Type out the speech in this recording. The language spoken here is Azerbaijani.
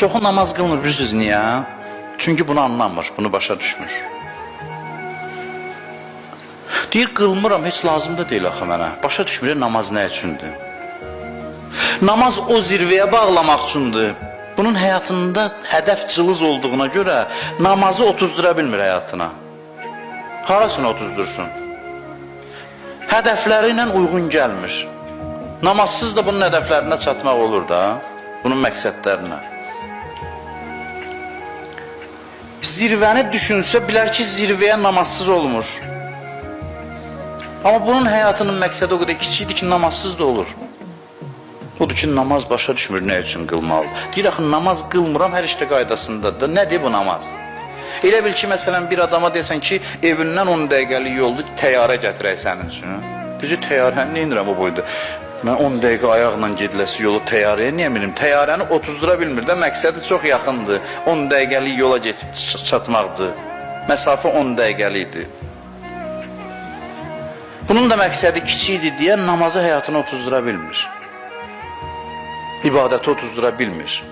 Çoxu namaz qılmır, bilirsiniz niyə? Çünki bunu anlamır, bunu başa düşmür. Deyir, qılmıram, heç lazım da deyil axı mənə. Başa düşmür, namaz nə üçündür? Namaz o zirvəyə bağlamaq üçündür. Bunun həyatında hədəf cılız olduğuna görə namazı otuzdura bilmir həyatına. Harasını otuzdursun? Hədəfləri ilə uyğun gəlmir. Namazsız da bunun hədəflərinə çatmaq olur da, bunun məqsədlərinə. Zirvəni düşünsə, bilər ki, zirvəyə namazsız olmur. Amma bunun həyatının məqsədi o qədər kiçikdir ki, namazsız da olur. Odur ki, namaz başa düşmür, nə üçün qılmalıdır. Deyir, axı, namaz qılmıram, hər işdə qaydasındadır. Nədir bu namaz? Elə bil ki, məsələn, bir adama desən ki, evindən 10 dəqiqəlik yoldur, təyyarə gətirək sənin üçün. Deyir, təyyarəni nə inirəm o boyda? Mən 10 dəqiqə ayaqla gediləsi yolu təyyarəyə niyə minim? Təyyarəni otuzdura bilmir də, məqsədi çox yaxındır. 10 dəqiqəlik yola getib çatmaqdır. Məsafə 10 dəqiqəlikdir. Bunun da məqsədi kiçikdir deyə namazı həyatına otuzdura bilmir. İbadəti otuzdura bilmir.